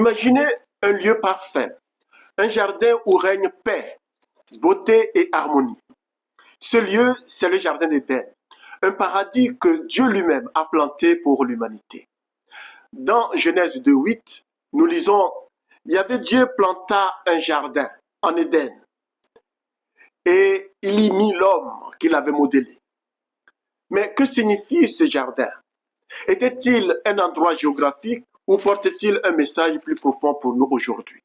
Imaginez un lieu parfait, un jardin où règne paix, beauté et harmonie. Ce lieu, c'est le jardin d'Éden, un paradis que Dieu lui-même a planté pour l'humanité. Dans Genèse 2:8, nous lisons « Yahvé Dieu planta un jardin en Éden et il y mit l'homme qu'il avait modélé. » Mais que signifie ce jardin? Était-il un endroit géographique ou portait-il un message plus profond pour nous aujourd'hui?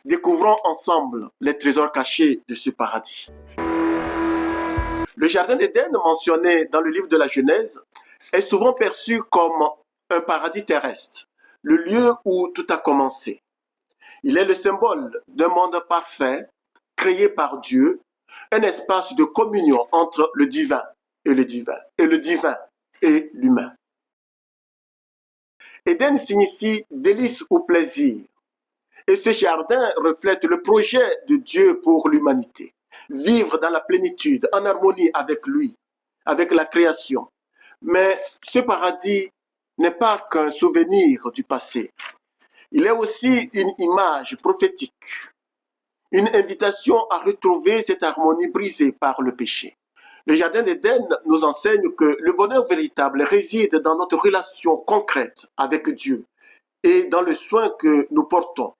Découvrons ensemble les trésors cachés de ce paradis. Le jardin d'Éden mentionné dans le livre de la Genèse est souvent perçu comme un paradis terrestre, le lieu où tout a commencé. Il est le symbole d'un monde parfait, créé par Dieu, un espace de communion entre le divin et le divin et l'humain. Éden signifie délice ou plaisir. Et ce jardin reflète le projet de Dieu pour l'humanité. Vivre dans la plénitude, en harmonie avec lui, avec la création. Mais ce paradis n'est pas qu'un souvenir du passé. Il est aussi une image prophétique, une invitation à retrouver cette harmonie brisée par le péché. Le jardin d'Éden nous enseigne que le bonheur véritable réside dans notre relation concrète avec Dieu et dans le soin que nous portons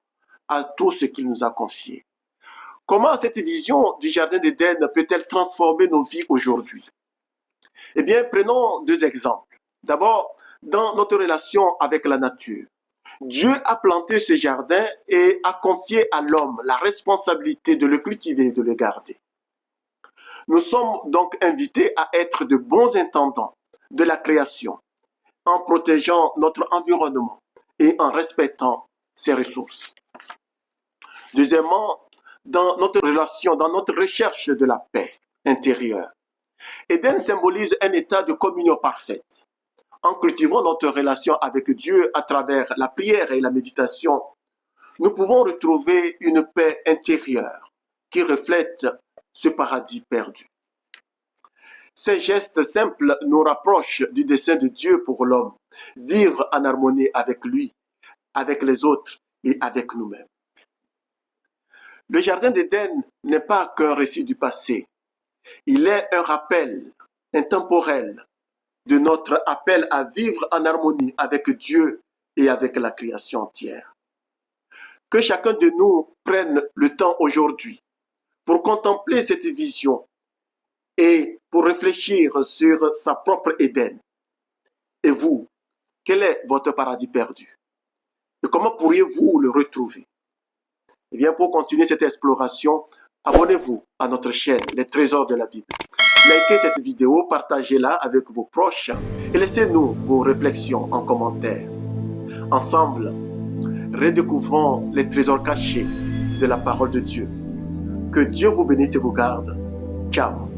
à tout ce qu'il nous a confié. Comment cette vision du jardin d'Éden peut-elle transformer nos vies aujourd'hui? Eh bien, prenons deux exemples. D'abord, dans notre relation avec la nature. Dieu a planté ce jardin et a confié à l'homme la responsabilité de le cultiver et de le garder. Nous sommes donc invités à être de bons intendants de la création, en protégeant notre environnement et en respectant ses ressources. Deuxièmement, dans notre relation, dans notre recherche de la paix intérieure. Éden symbolise un état de communion parfaite. En cultivant notre relation avec Dieu à travers la prière et la méditation, nous pouvons retrouver une paix intérieure qui reflète ce paradis perdu. Ces gestes simples nous rapprochent du dessein de Dieu pour l'homme, vivre en harmonie avec lui, avec les autres et avec nous-mêmes. Le jardin d'Éden n'est pas qu'un récit du passé. Il est un rappel intemporel de notre appel à vivre en harmonie avec Dieu et avec la création entière. Que chacun de nous prenne le temps aujourd'hui pour contempler cette vision et pour réfléchir sur sa propre Éden. Et vous, quel est votre paradis perdu? Et comment pourriez-vous le retrouver? Eh bien, pour continuer cette exploration, abonnez-vous à notre chaîne Les Trésors de la Bible. Likez cette vidéo, partagez-la avec vos proches et laissez-nous vos réflexions en commentaire. Ensemble, redécouvrons les trésors cachés de la parole de Dieu. Que Dieu vous bénisse et vous garde. Ciao.